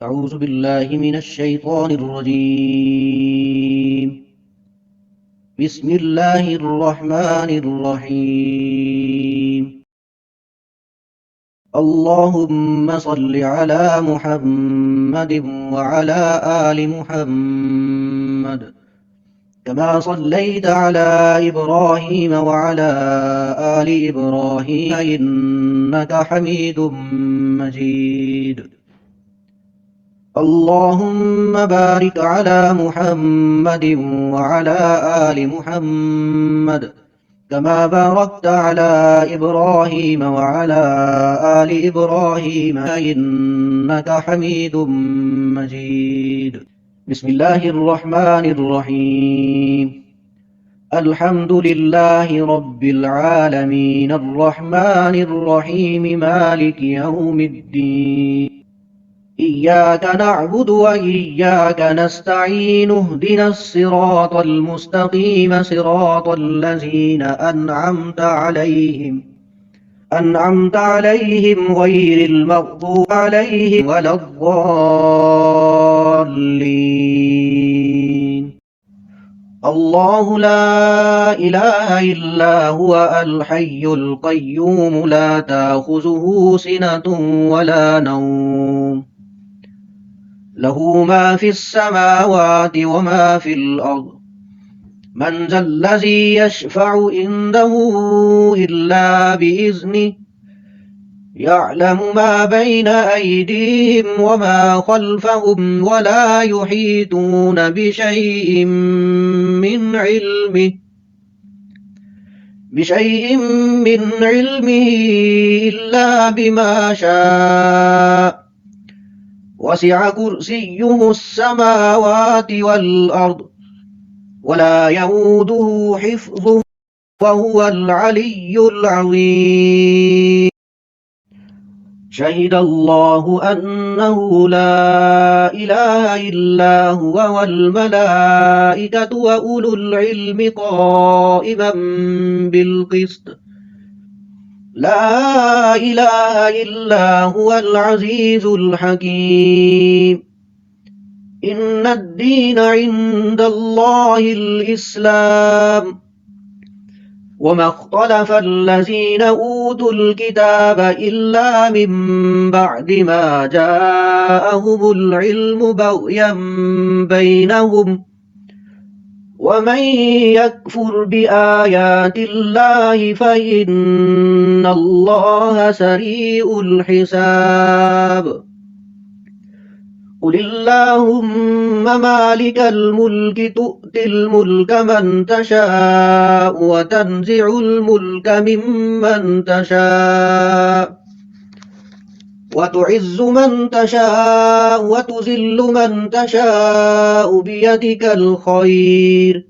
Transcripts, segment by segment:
أعوذ بالله من الشيطان الرجيم. بسم الله الرحمن الرحيم. اللهم صل على محمد وعلى آل محمد كما صليت على إبراهيم وعلى آل إبراهيم إنك حميد مجيد. اللهم بارك على محمد وعلى آل محمد كما باركت على إبراهيم وعلى آل إبراهيم إنك حميد مجيد. بسم الله الرحمن الرحيم. الحمد لله رب العالمين الرحمن الرحيم مالك يوم الدين. إياك نعبد وإياك نستعين اهدنا الصراط المستقيم صراط الذين أنعمت عليهم غير المغضوب عليهم ولا الضالين. الله لا إله إلا هو الحي القيوم لا تأخذه سنة ولا نوم له ما في السماوات وما في الأرض من ذا الذي يشفع عنده إلا بإذنه يعلم ما بين أيديهم وما خلفهم ولا يحيطون بشيء من علمه إلا بما شاء وسع كرسيه السماوات والأرض ولا يئوده حفظه وهو العلي العظيم. شهد الله أنه لا إله إلا هو والملائكة وأولو العلم قائما بالقسط لا إله إلا هو العزيز الحكيم. إن الدين عند الله الإسلام وما اختلف الذين أوتوا الكتاب إلا من بعد ما جاءهم العلم بغيا بينهم ومن يكفر بآيات الله فإن الله سريع الحساب. قل اللهم مالك الملك تؤتي الملك من تشاء وتنزع الملك ممن تشاء وتعز من تشاء وتذل من تشاء بيدك الخير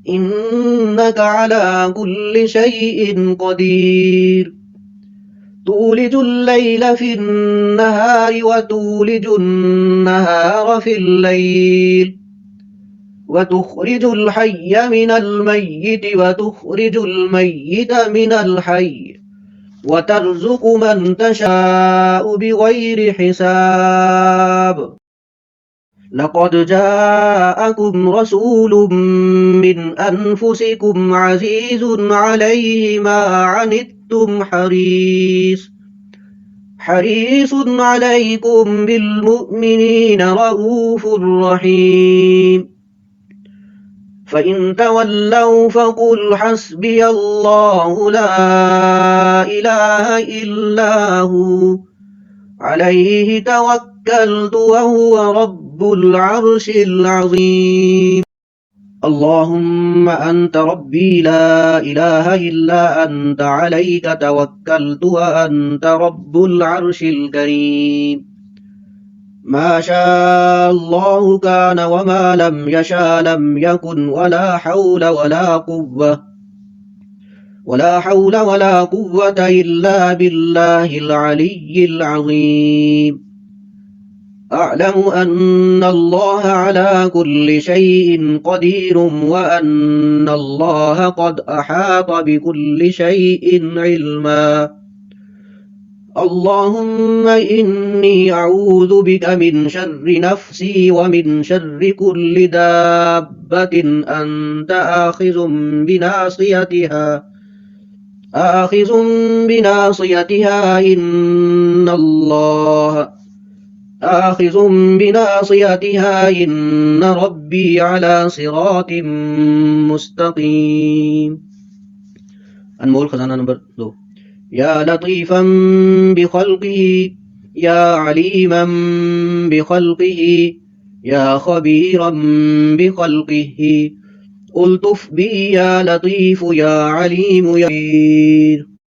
إنك على كل شيء قدير. تولج الليل في النهار وتولج النهار في الليل وتخرج الحي من الميت وتخرج الميت من الحي وترزق من تشاء بغير حساب. لقد جاءكم رسول من أنفسكم عزيز عليه ما عنتم حريص عليكم بالمؤمنين رؤوف رحيم. فإن تولوا فقل حسبي الله لا إله إلا هو عليه توكلت وهو رب العرش العظيم. اللهم أنت ربي لا إله إلا أنت عليك توكلت وأنت رب العرش الكريم. ما شاء الله كان وما لم يشاء لم يكن ولا حول ولا قوة إلا بالله العلي العظيم. أعلم أن الله على كل شيء قدير وأن الله قد أحاط بكل شيء علما اللهم إني أعوذ بك من شر نفسي ومن شر كل دابة أنت آخذ بناصيتها آخذ بناصيتها إن ربي على صراط مستقيم. अनमोल खजाना नंबर 2। या लतीफ़म बिखल्क़िही या अलीमम बिखल्क़िही या ख़बीरम बिखल्क़िही उल्तुफ़ बी या लतीफ़ या अलीम या खबीर।